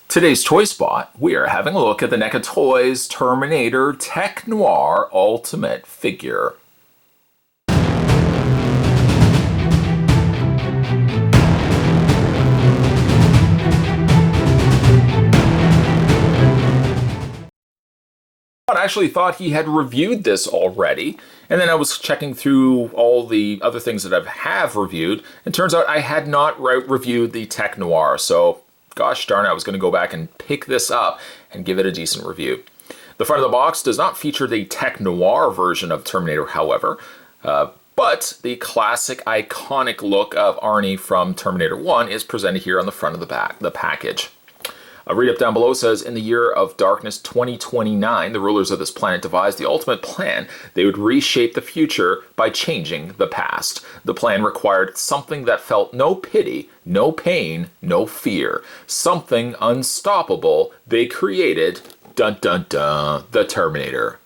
Today's Toy Spot, we are having a look at the NECA Toys Terminator Tech Noir Ultimate figure. I actually thought he had reviewed this already, and then I was checking through all the other things that I have reviewed, and turns out I had not reviewed the Tech Noir, so gosh darn it, I was going to go back and pick this up and give it a decent review. The front of the box does not feature the Tech Noir version of Terminator, however, but the classic iconic look of Arnie from Terminator 1 is presented here on the front of the package. A read-up down below says, in the year of darkness 2029, the rulers of this planet devised the ultimate plan. They would reshape the future by changing the past. The plan required something that felt no pity, no pain, no fear. Something unstoppable. They created, dun dun dun, the Terminator.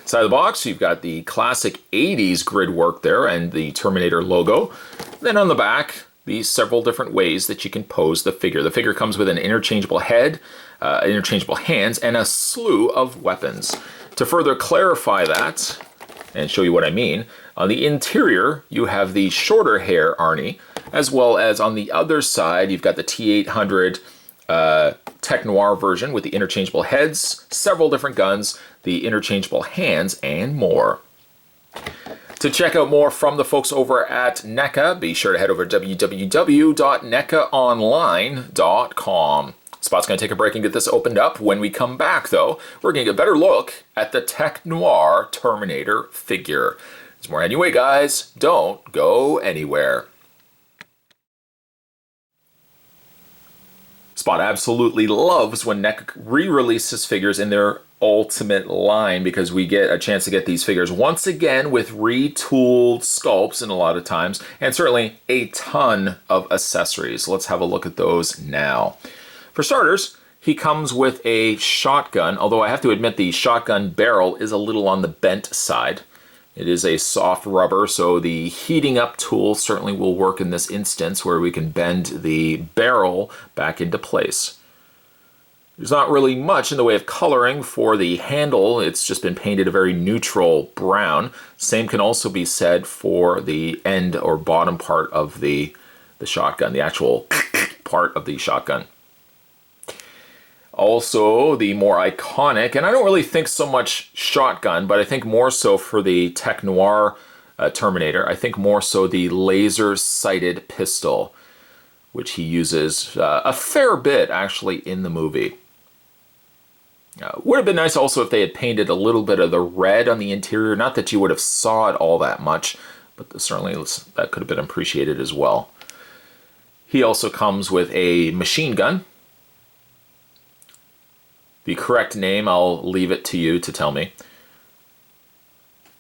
Side of the box, you've got the classic 80s grid work there and the Terminator logo. Then on the back, these several different ways that you can pose the figure. The figure comes with an interchangeable head, interchangeable hands, and a slew of weapons. To further clarify that, and show you what I mean, on the interior, you have the shorter hair Arnie, as well as on the other side, you've got the T-800 Tech Noir version with the interchangeable heads, several different guns, the interchangeable hands, and more. To check out more from the folks over at NECA, be sure to head over to www.necaonline.com. Spot's going to take a break and get this opened up. When we come back, though, we're going to get a better look at the Tech Noir Terminator figure. There's more anyway, guys. Don't go anywhere. Spot absolutely loves when NECA re-releases figures in their Ultimate line, because we get a chance to get these figures once again with retooled sculpts and a lot of times, and certainly a ton of accessories. Let's have a look at those now. For starters, he comes with a shotgun, although I have to admit the shotgun barrel is a little on the bent side. It is a soft rubber, so the heating up tool certainly will work in this instance where we can bend the barrel back into place. There's not really much in the way of coloring for the handle. It's just been painted a very neutral brown. Same can also be said for the end or bottom part of the shotgun, the actual part of the shotgun. Also, the more iconic, and I don't really think so much shotgun, but I think more so for the Tech Noir Terminator, I think more so the laser-sighted pistol, which he uses a fair bit actually in the movie. Would have been nice also if they had painted a little bit of the red on the interior. Not that you would have saw it all that much, but certainly that could have been appreciated as well. He also comes with a machine gun. The correct name, I'll leave it to you to tell me.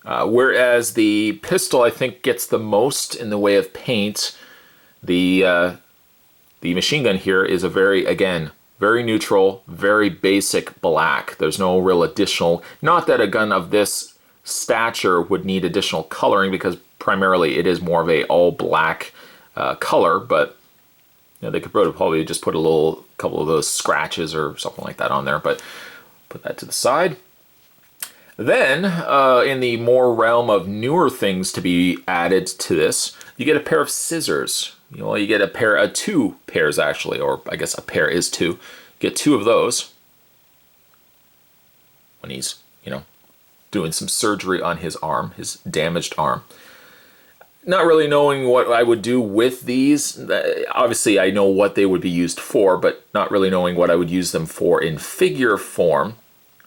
Whereas the pistol, I think, gets the most in the way of paint. The machine gun here is a very neutral, very basic black. There's no real additional, not that a gun of this stature would need additional coloring, because primarily it is more of a all black color, but you know, they could probably just put a couple of those scratches or something like that on there, but put that to the side. Then, in the more realm of newer things to be added to this, you get a pair of scissors. You get a pair of two pairs actually, or I guess a pair is two. Get two of those when he's, doing some surgery on his arm, his damaged arm. Not really knowing what I would do with these. Obviously, I know what they would be used for, but not really knowing what I would use them for in figure form.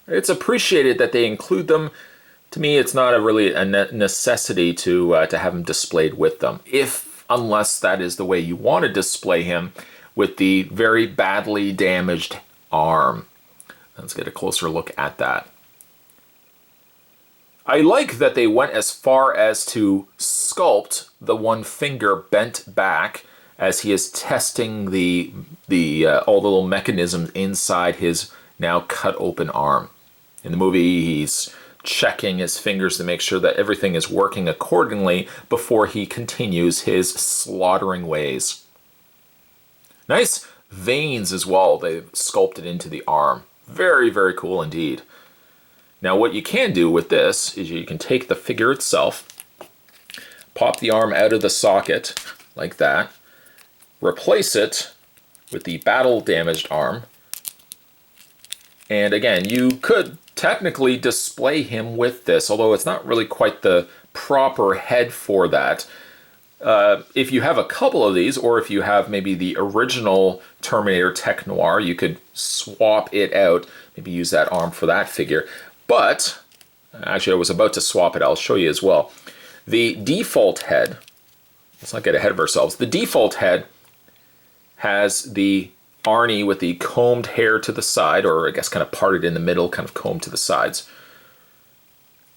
It's appreciated that they include them. To me, it's not really a necessity to have them displayed with them, unless that is the way you want to display him with the very badly damaged arm. Let's get a closer look at that. I like that they went as far as to sculpt the one finger bent back as he is testing all the little mechanisms inside his now cut open arm. In the movie, he's checking his fingers to make sure that everything is working accordingly before he continues his slaughtering ways. Nice veins as well. They've sculpted into the arm. Very, very cool indeed. Now what you can do with this is you can take the figure itself, pop the arm out of the socket like that, replace it with the battle damaged arm, and again, you could technically display him with this, although it's not really quite the proper head for that. If you have a couple of these, or if you have maybe the original Terminator Tech Noir, you could swap it out, maybe use that arm for that figure. But, actually I was about to swap it, I'll show you as well. The default head, let's not get ahead of ourselves, the default head has the Arnie with the combed hair to the side, or I guess kind of parted in the middle, kind of combed to the sides.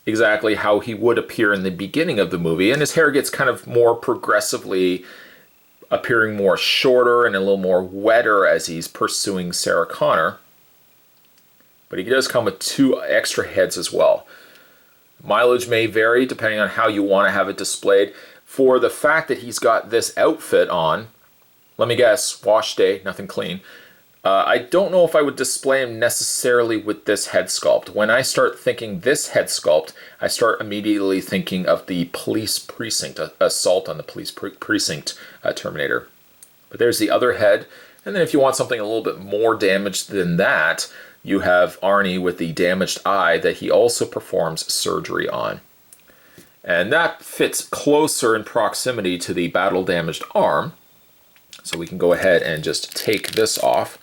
Exactly how he would appear in the beginning of the movie, and his hair gets kind of more progressively appearing more shorter and a little more wetter as he's pursuing Sarah Connor. But he does come with 2 extra heads as well. Mileage may vary depending on how you want to have it displayed. For the fact that he's got this outfit on, let me guess, wash day, nothing clean. I don't know if I would display him necessarily with this head sculpt. When I start thinking this head sculpt, I start immediately thinking of the police precinct, assault on the police precinct Terminator. But there's the other head. And then if you want something a little bit more damaged than that, you have Arnie with the damaged eye that he also performs surgery on. And that fits closer in proximity to the battle-damaged arm. So we can go ahead and just take this off,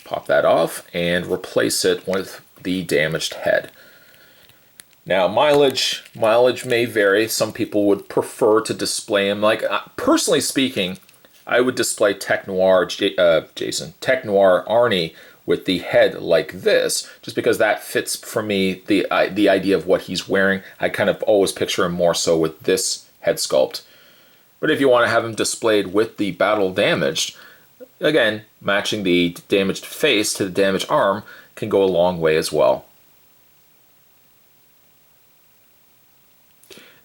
pop that off, and replace it with the damaged head. Now, mileage may vary. Some people would prefer to display him. Like, personally speaking, I would display Tech Noir Tech Noir Arnie with the head like this, just because that fits for me the idea of what he's wearing. I kind of always picture him more so with this head sculpt. But if you want to have him displayed with the battle damaged, again, matching the damaged face to the damaged arm can go a long way as well.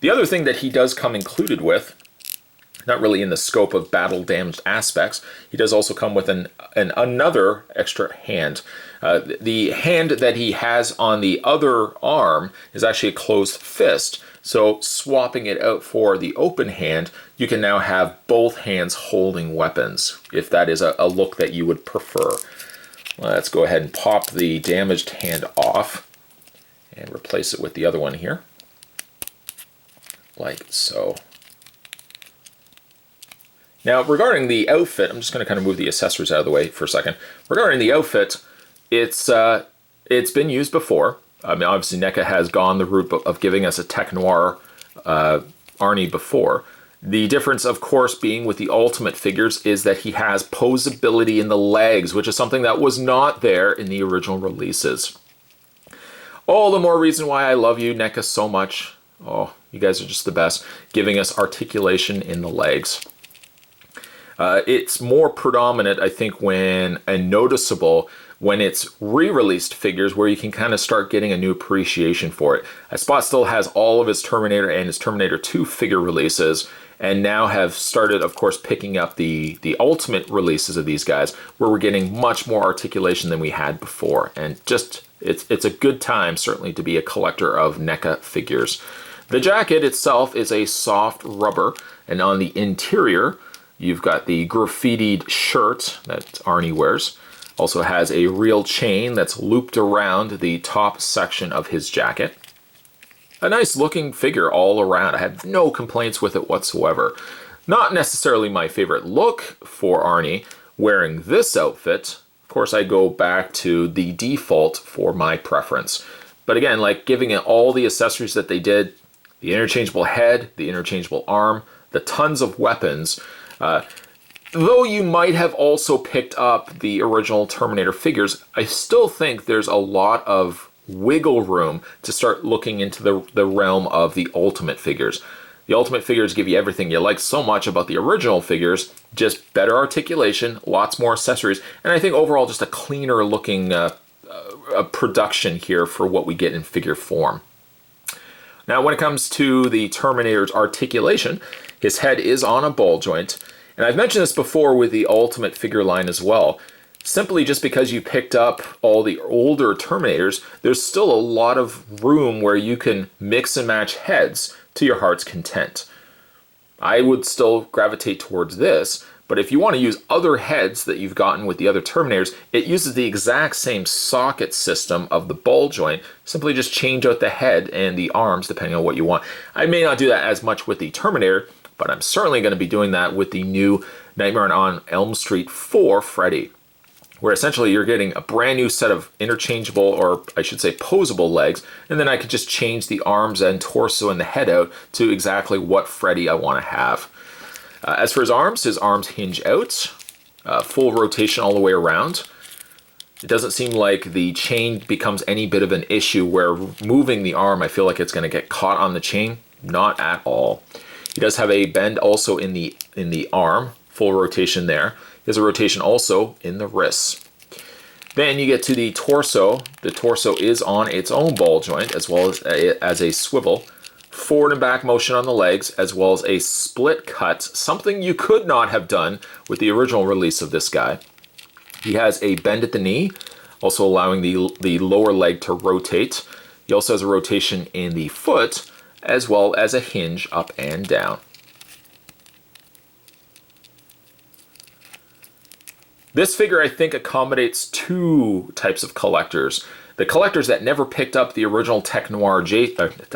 The other thing that he does come included with, not really in the scope of battle damaged aspects, he does also come with another extra hand. The hand that he has on the other arm is actually a closed fist. So swapping it out for the open hand, you can now have both hands holding weapons, if that is a look that you would prefer. Let's go ahead and pop the damaged hand off and replace it with the other one here, like so. Now, regarding the outfit, I'm just going to kind of move the accessories out of the way for a second. Regarding the outfit, it's been used before. I mean, obviously, NECA has gone the route of giving us a Tech Noir Arnie before. The difference, of course, being with the Ultimate figures is that he has posability in the legs, which is something that was not there in the original releases. All the more reason why I love you, NECA, so much. Oh, you guys are just the best, giving us articulation in the legs. It's more predominant, I think, and noticeable when it's re-released figures where you can kind of start getting a new appreciation for it. Spot still has all of his Terminator and his Terminator 2 figure releases, and now have started, of course, picking up the Ultimate releases of these guys, where we're getting much more articulation than we had before. And just, it's a good time, certainly, to be a collector of NECA figures. The jacket itself is a soft rubber, and on the interior, you've got the graffitied shirt that Arnie wears. Also has a real chain that's looped around the top section of his jacket. A nice looking figure all around. I have no complaints with it whatsoever. Not necessarily my favorite look for Arnie wearing this outfit. Of course, I go back to the default for my preference. But again, like giving it all the accessories that they did, the interchangeable head, the interchangeable arm, the tons of weapons, though you might have also picked up the original Terminator figures, I still think there's a lot of wiggle room to start looking into the realm of the Ultimate figures. The Ultimate figures give you everything you like so much about the original figures, just better articulation, lots more accessories, and I think overall just a cleaner looking production here for what we get in figure form. Now when it comes to the Terminator's articulation, his head is on a ball joint, And I've mentioned this before with the Ultimate figure line as well. Simply just because you picked up all the older Terminators, there's still a lot of room where you can mix and match heads to your heart's content. I would still gravitate towards this, but if you want to use other heads that you've gotten with the other Terminators, it uses the exact same socket system of the ball joint. Simply just change out the head and the arms depending on what you want. I may not do that as much with the Terminator, but I'm certainly going to be doing that with the new Nightmare on Elm Street 4 Freddy, where essentially you're getting a brand new set of interchangeable, or I should say posable legs, and then I could just change the arms and torso and the head out to exactly what Freddy I want to have. As for his arms hinge out, full rotation all the way around. It doesn't seem like the chain becomes any bit of an issue where moving the arm, I feel like it's going to get caught on the chain. Not at all. He does have a bend also in the arm, full rotation there. He has a rotation also in the wrists. Then you get to the torso. The torso is on its own ball joint as well as a swivel. Forward and back motion on the legs as well as a split cut, something you could not have done with the original release of this guy. He has a bend at the knee, also allowing the lower leg to rotate. He also has a rotation in the foot as well as a hinge up and down. This figure, I think, accommodates two types of collectors. The collectors that never picked up the original Tech Noir,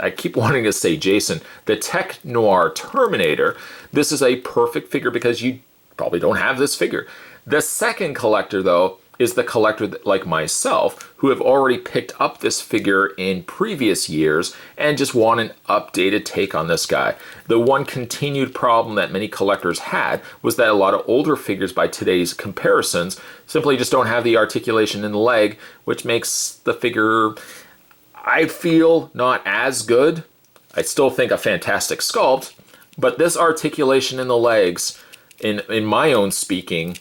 I keep wanting to say Jason, the Tech Noir Terminator. This is a perfect figure because you probably don't have this figure. The second collector, though, is the collector like myself, who have already picked up this figure in previous years and just want an updated take on this guy. The one continued problem that many collectors had was that a lot of older figures by today's comparisons simply just don't have the articulation in the leg, which makes the figure, I feel, not as good. I still think a fantastic sculpt, but this articulation in the legs, in my own speaking,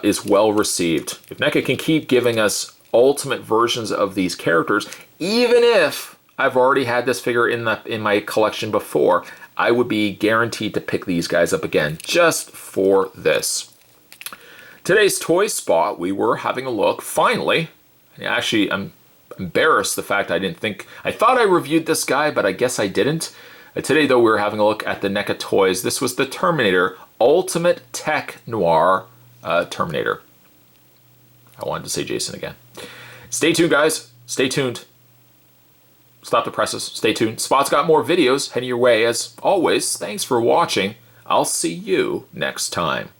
is well received. If NECA can keep giving us ultimate versions of these characters, even if I've already had this figure in my collection before, I would be guaranteed to pick these guys up again just for this. Today's toy spot, we were having a look, finally. Actually, I'm embarrassed the fact I thought I reviewed this guy, but I guess I didn't. Today, though, we were having a look at the NECA toys. This was the Terminator Ultimate Tech Noir Terminator. I wanted to say Jason again. Stay tuned, guys. Stay tuned. Stop the presses. Stay tuned. Spot's got more videos heading your way. As always, thanks for watching. I'll see you next time.